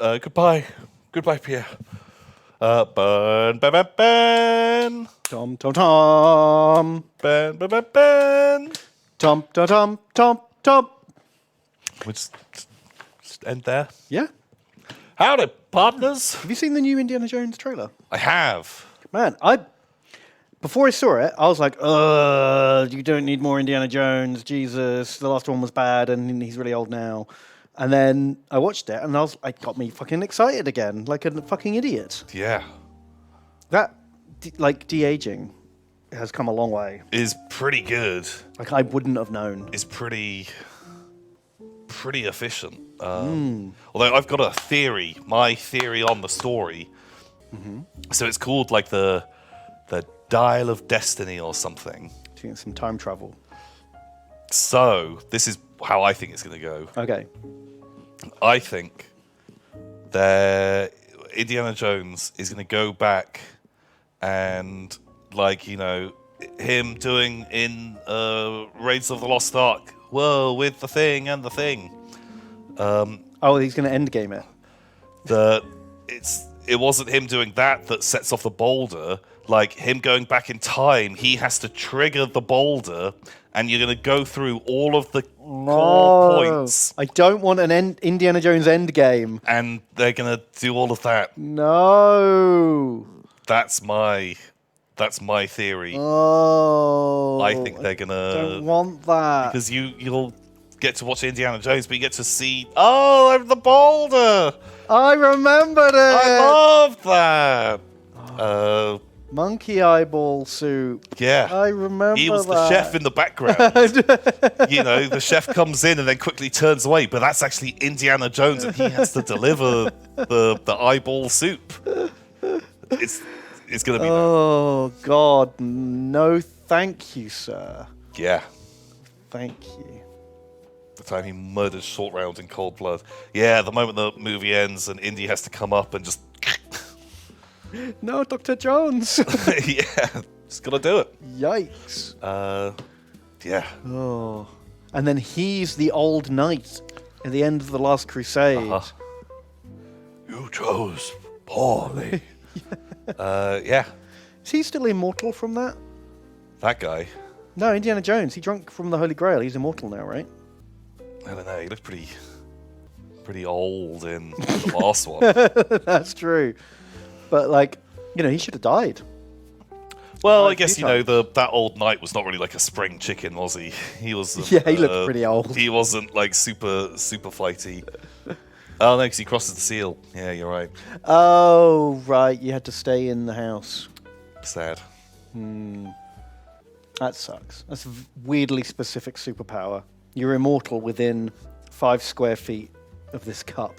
Goodbye. Goodbye, Pierre. Burn, burn, burn, burn. Tom, tom, tom. Burn, burn, burn, burn. Tom, tom, tom, tom, tom. We'll just end there. Yeah. Howdy, partners. Have you seen the new Indiana Jones trailer? I have. Man, before I saw it, I was like, you don't need more Indiana Jones. Jesus, the last one was bad and he's really old now. And then I watched it and it got me fucking excited again, like a fucking idiot. Yeah. That, de-aging has come a long way. Is pretty good. Like, I wouldn't have known. Is pretty efficient. Although I've got a theory, my theory on the story. Mm-hmm. So it's called like the Dial of Destiny or something. Doing some time travel. So this is how I think it's going to go. Okay. I think that Indiana Jones is going to go back and, him doing in Raiders of the Lost Ark, whoa, with the thing and the thing. He's going to endgame it. It wasn't him doing that sets off the boulder. Like, him going back in time, he has to trigger the boulder, and you're going to go through all of the core points. I don't want an Indiana Jones endgame. And they're going to do all of that. No. That's my theory. Oh. I think they're going to... don't want that. Because you'll get to watch Indiana Jones, but you get to see, the boulder. I remembered it. I love that. Monkey eyeball soup. Yeah. I remember he was the chef in the background. The chef comes in and then quickly turns away, but that's actually Indiana Jones and he has to deliver the eyeball soup. It's going to be that. God. No, thank you, sir. Yeah. Thank you. The time he murders Short Round in cold blood. Yeah, the moment the movie ends and Indy has to come up and just... No, Dr. Jones. Yeah, just gotta do it. Yikes. Yeah. Oh. And then he's the old knight at the end of The Last Crusade. Uh-huh. You chose poorly. Yeah. Is he still immortal from that? That guy. No, Indiana Jones. He drank from the Holy Grail. He's immortal now, right? I don't know. He looked pretty old in the last one. That's true. But, he should have died. Well, I guess, that old knight was not really like a spring chicken, was he? He was... Yeah, he looked pretty old. He wasn't, super flighty. Oh, no, because he crosses the seal. Yeah, you're right. Oh, right. You had to stay in the house. Sad. That sucks. That's a weirdly specific superpower. You're immortal within 5 square feet of this cup.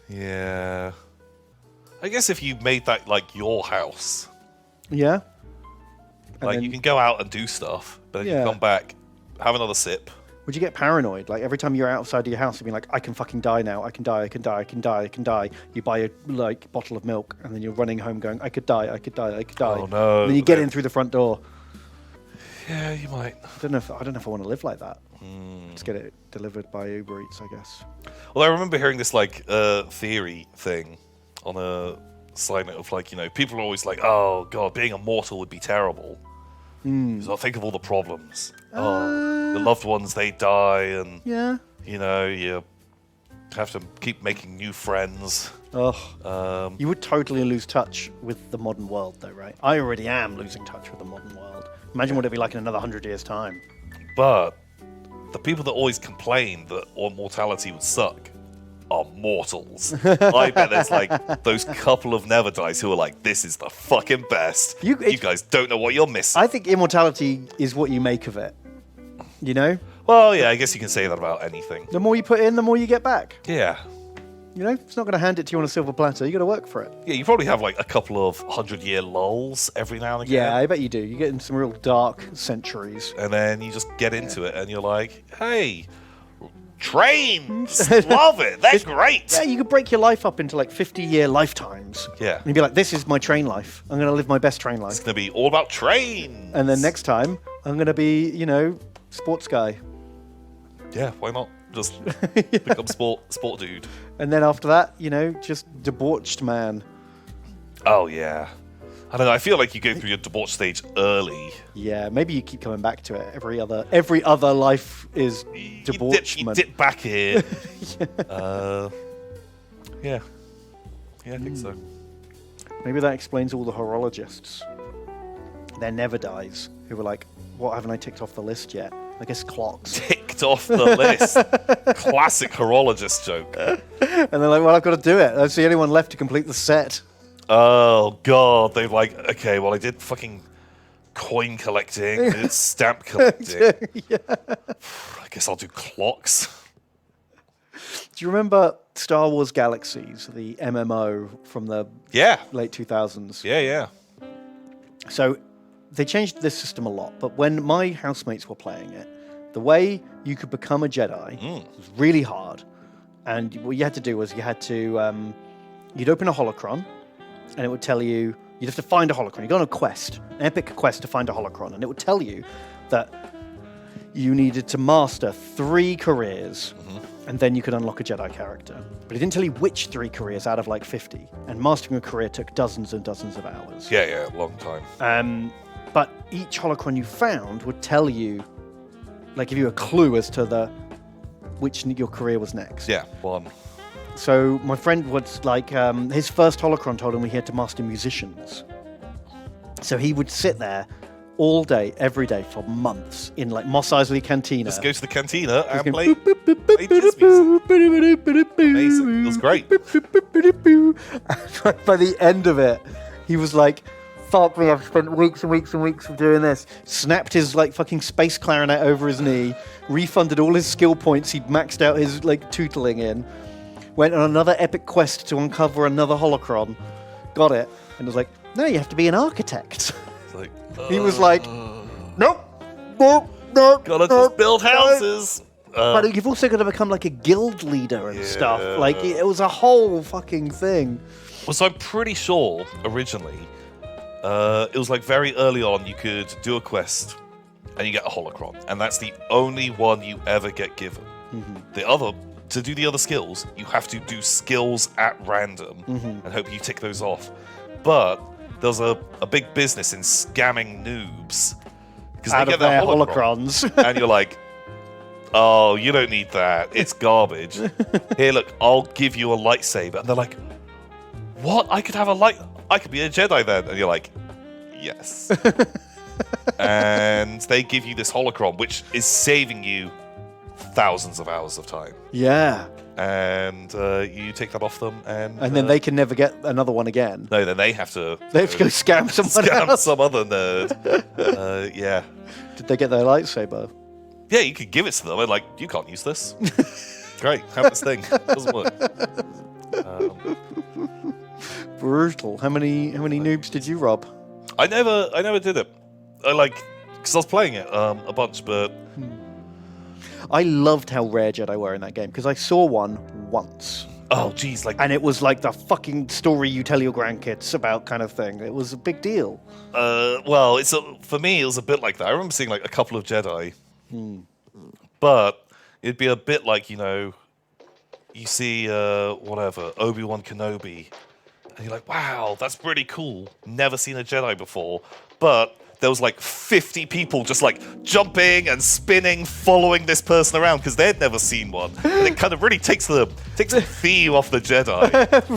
Yeah. I guess if you made that, your house. Yeah. You can go out and do stuff, but then you come back, have another sip. Would you get paranoid? Like, every time you're outside of your house, you'd be like, I can fucking die now. I can die, I can die, I can die, I can die. You buy a, bottle of milk, and then you're running home going, I could die, I could die, I could die. Oh, no. And then you get in through the front door. Yeah, you might. I don't know if I want to live like that. Just get it delivered by Uber Eats, I guess. Well, I remember hearing this, theory thing on a side note of, people are always like, oh, God, being immortal would be terrible. So think of all the problems. The loved ones, they die, and, you have to keep making new friends. You would totally lose touch with the modern world, though, right? I already am losing touch with the modern world. Imagine what it'd be like in another 100 years' time. But the people that always complain that immortality would suck are mortals. I bet there's those couple of never dies who are like, this is the fucking best. You guys don't know what you're missing. I think immortality is what you make of it. You know? Well, yeah, I guess you can say that about anything. The more you put in, the more you get back. Yeah. It's not going to hand it to you on a silver platter. You got to work for it. Yeah, you probably have a couple of 100-year lulls every now and again. Yeah, I bet you do. You get in some real dark centuries. And then you just get into it and you're like, hey, trains! Love it! They're great! Yeah, you could break your life up into 50-year lifetimes. Yeah. And you'd be like, this is my train life. I'm going to live my best train life. It's going to be all about trains! And then next time, I'm going to be, sports guy. Yeah, why not? Just become sport dude. And then after that, just debauched man. Oh yeah. I don't know. I feel like you go through your debauch stage early. Yeah, maybe you keep coming back to it. Every other life is debauchement. You dip back in. Yeah. Yeah, I think so. Maybe that explains all the horologists. Their never dies. Who were like, what haven't I ticked off the list yet? I guess clocks. Ticked off the list. Classic horologist joke. And they're like, well, I've got to do it. That's the only one left to complete the set. Oh, God. They're like, okay, well, I did fucking coin collecting. I did stamp collecting. Yeah. I guess I'll do clocks. Do you remember Star Wars Galaxies, the MMO from the late 2000s? Yeah. So they changed this system a lot, but when my housemates were playing it, the way you could become a Jedi was really hard. And what you had to do was you'd open a holocron, and it would tell you, you'd have to find a holocron. You go on a quest, an epic quest to find a holocron, and it would tell you that you needed to master 3 careers, and then you could unlock a Jedi character. But it didn't tell you which 3 careers out of like 50. And mastering a career took dozens and dozens of hours. Yeah, long time. But each holocron you found would tell you, like, give you a clue as to which your career was next. Yeah, one. So my friend was like, his first holocron told him he had to master musicians. So he would sit there all day, every day for months in like Mos Eisley Cantina. Just go to the cantina and play jazz music. Amazing. It was great. By the end of it, he was like, fuck me, I've spent weeks and weeks and weeks of doing this. Snapped his like fucking space clarinet over his knee, refunded all his skill points he'd maxed out his like tootling in, went on another epic quest to uncover another holocron, got it, and was like, no, you have to be an architect. Like, he was like, nope. Gotta just build houses. But you've also got to become like a guild leader and stuff. Like, it was a whole fucking thing. Well, so I'm pretty sure originally it was like very early on you could do a quest and you get a holocron, and that's the only one you ever get given. To do the other skills, you have to do skills at random and hope you tick those off. But there's a big business in scamming noobs because they get their holocrons, and you're like, oh, you don't need that. It's garbage. Here, look, I'll give you a lightsaber. And they're like, what? I could be a Jedi then. And you're like, yes. And they give you this holocron, which is saving you thousands of hours of time. Yeah. And you take that off them, and then they can never get another one again. No, then they have to. They have to go scam someone else. Some other nerd. Yeah. Did they get their lightsaber? Yeah, you could give it to them. And like, you can't use this. Great, have this thing. Doesn't work. Brutal. How many noobs did you rob? I never did it. Because I was playing it a bunch, but. I loved how rare Jedi were in that game, because I saw one once. Oh, geez, and it was like the fucking story you tell your grandkids about kind of thing. It was a big deal. Well, for me, it was a bit like that. I remember seeing like a couple of Jedi, but it'd be a bit like, you see Obi-Wan Kenobi, and you're like, wow, that's pretty cool. Never seen a Jedi before, but there was like 50 people just like jumping and spinning, following this person around because they'd never seen one. And it kind of really takes the theme off the Jedi.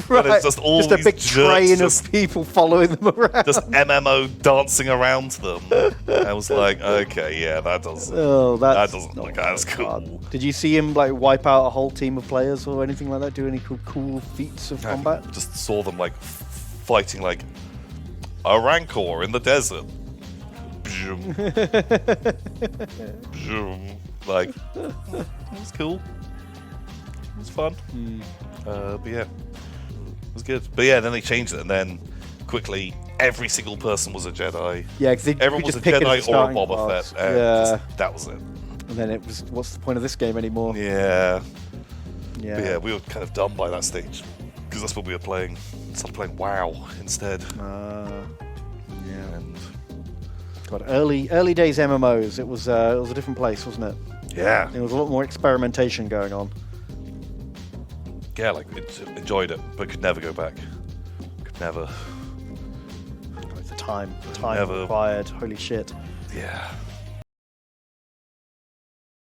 Right. And it's just all just a big train of people following them around. Just MMO dancing around them. I was like, okay, yeah, that doesn't look as cool. Fun. Did you see him like wipe out a whole team of players or anything like that? Do any cool feats of combat? Just saw them like fighting like a rancor in the desert. Like, it was cool. It was fun. But yeah, it was good. But yeah, then they changed it, and then quickly every single person was a Jedi. Yeah, because everyone was a Jedi or a Boba Fett. And that was it. And then it was, what's the point of this game anymore? Yeah. But yeah, we were kind of done by that stage because that's what we were playing. Started playing WoW instead. Yeah. And God, early days MMOs. It was a different place, wasn't it? Yeah. There was a lot more experimentation going on. Yeah, like, enjoyed it, but could never go back. Could never. The time Never. required. Holy shit. Yeah.